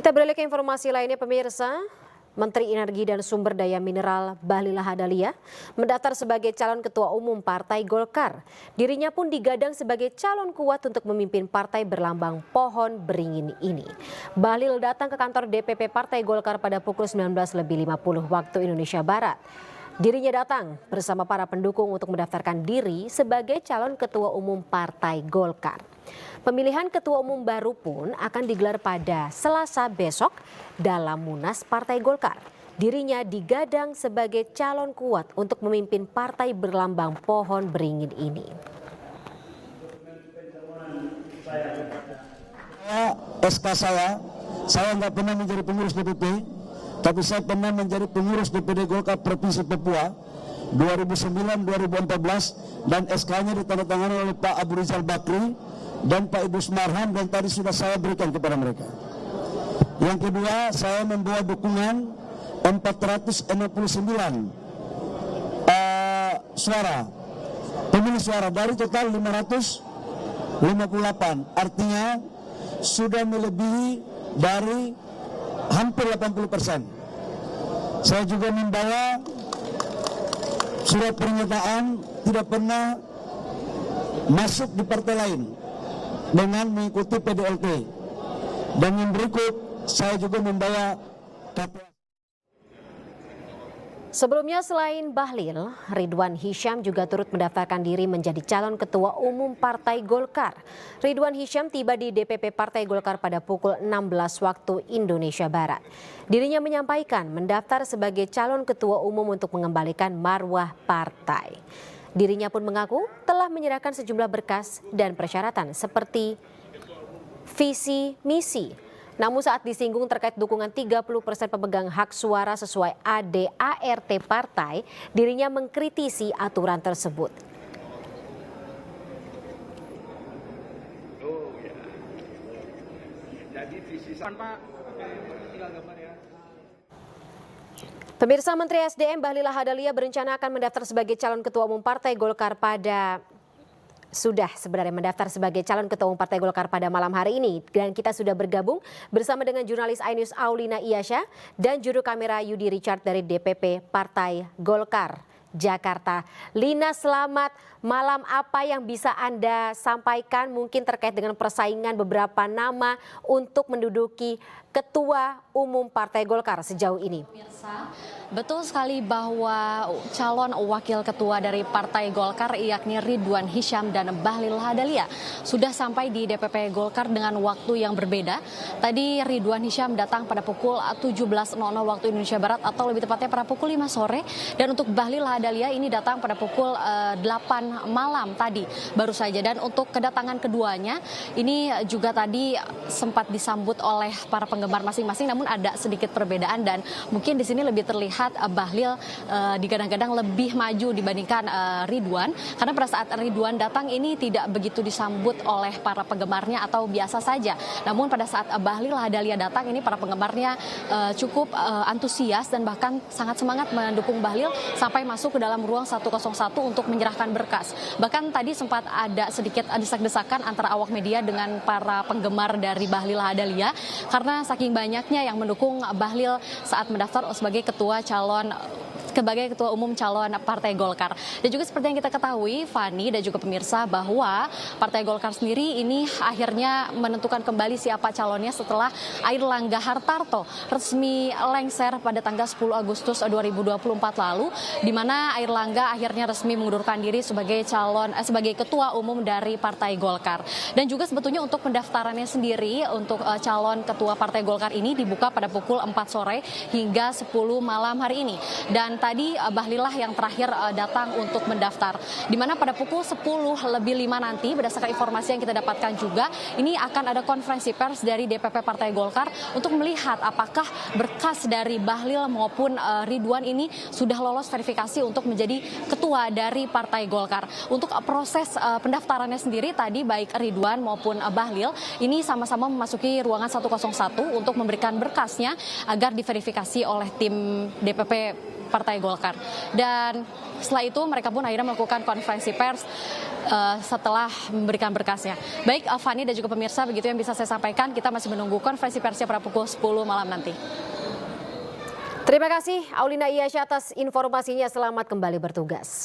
Kita beralih ke informasi lainnya pemirsa. Menteri Energi dan Sumber Daya Mineral Bahlil Lahadalia mendaftar sebagai calon ketua umum Partai Golkar. Dirinya pun digadang sebagai calon kuat untuk memimpin partai berlambang pohon beringin ini. Bahlil datang ke kantor DPP Partai Golkar pada pukul 19.50 waktu Indonesia Barat. Dirinya datang bersama para pendukung untuk mendaftarkan diri sebagai calon ketua umum Partai Golkar. Pemilihan ketua umum baru pun akan digelar pada Selasa besok dalam Munas Partai Golkar. Dirinya digadang sebagai calon kuat untuk memimpin partai berlambang pohon beringin ini. SK saya nggak pernah menjadi pengurus DPP, tapi saya pernah menjadi pengurus DPD Golkar Provinsi Papua 2009-2014 dan SK-nya ditandatangani oleh Pak Abu Rizal Bakri dan Pak Idrus Marham, dan tadi sudah saya berikan kepada mereka. Yang kedua, saya membawa dukungan 469 suara, pemilih suara dari total 558, artinya sudah melebihi dari hampir 80%. Saya juga membawa surat pernyataan tidak pernah masuk di partai lain dengan mengikuti PDLT. Dan yang berikut, saya juga membawa KPA. Sebelumnya selain Bahlil, Ridwan Hisyam juga turut mendaftarkan diri menjadi calon ketua umum Partai Golkar. Ridwan Hisyam tiba di DPP Partai Golkar pada pukul 16 waktu Indonesia Barat. Dirinya menyampaikan mendaftar sebagai calon ketua umum untuk mengembalikan marwah partai. Dirinya pun mengaku telah menyerahkan sejumlah berkas dan persyaratan seperti visi misi. Namun saat disinggung terkait dukungan 30% pemegang hak suara sesuai ADART partai, dirinya mengkritisi aturan tersebut. Jadi visi Pak, tinggal gambar ya. Pemirsa, Menteri SDM Bahlil Lahadalia berencana akan mendaftar sebagai calon ketua umum Partai Golkar sebenarnya mendaftar sebagai calon ketua umum Partai Golkar pada malam hari ini. Dan kita sudah bergabung bersama dengan jurnalis iNews Aulina Iyasha dan juru kamera Yudi Richard dari DPP Partai Golkar Jakarta. Lina, selamat malam. Apa yang bisa Anda sampaikan mungkin terkait dengan persaingan beberapa nama untuk menduduki Ketua Umum Partai Golkar sejauh ini? Betul sekali bahwa calon wakil ketua dari Partai Golkar yakni Ridwan Hisyam dan Bahlil Lahadalia sudah sampai di DPP Golkar dengan waktu yang berbeda. Tadi Ridwan Hisyam datang pada pukul 17.00 waktu Indonesia Barat atau lebih tepatnya pada pukul 5 sore. Dan untuk Bahlil Lahadalia ini datang pada pukul 8 malam tadi baru saja. Dan untuk kedatangan keduanya ini juga tadi sempat disambut oleh para penggemar masing-masing, namun ada sedikit perbedaan dan mungkin di sini lebih terlihat Bahlil digadang-gadang lebih maju dibandingkan Ridwan, karena pada saat Ridwan datang ini tidak begitu disambut oleh para penggemarnya atau biasa saja. Namun pada saat Bahlil Lahadalia datang ini para penggemarnya cukup antusias dan bahkan sangat semangat mendukung Bahlil sampai masuk ke dalam ruang 101 untuk menyerahkan berkas. Bahkan tadi sempat ada sedikit desak-desakan antara awak media dengan para penggemar dari Bahlil Lahadalia karena saking banyaknya yang mendukung Bahlil saat mendaftar sebagai ketua umum calon Partai Golkar. Dan juga seperti yang kita ketahui, Fani dan juga pemirsa, bahwa Partai Golkar sendiri ini akhirnya menentukan kembali siapa calonnya setelah Airlangga Hartarto resmi lengser pada tanggal 10 Agustus 2024 lalu, di mana Airlangga akhirnya resmi mengundurkan diri sebagai ketua umum dari Partai Golkar. Dan juga sebetulnya untuk pendaftarannya sendiri untuk calon ketua Partai Golkar ini dibuka pada pukul 4 sore hingga 10 malam hari ini. Dan tadi Bahlil yang terakhir datang untuk mendaftar, di mana pada pukul 10:05 nanti berdasarkan informasi yang kita dapatkan juga ini akan ada konferensi pers dari DPP Partai Golkar untuk melihat apakah berkas dari Bahlil maupun Ridwan ini sudah lolos verifikasi untuk menjadi ketua dari Partai Golkar. Untuk proses pendaftarannya sendiri tadi baik Ridwan maupun Bahlil ini sama-sama memasuki ruangan 101 untuk memberikan berkasnya agar diverifikasi oleh tim DPP Partai Golkar. Dan setelah itu mereka pun akhirnya melakukan konferensi pers setelah memberikan berkasnya. Baik Fani dan juga pemirsa, begitu yang bisa saya sampaikan. Kita masih menunggu konferensi persnya pada pukul 10 malam nanti. Terima kasih Aulina Iyasya atas informasinya. Selamat kembali bertugas.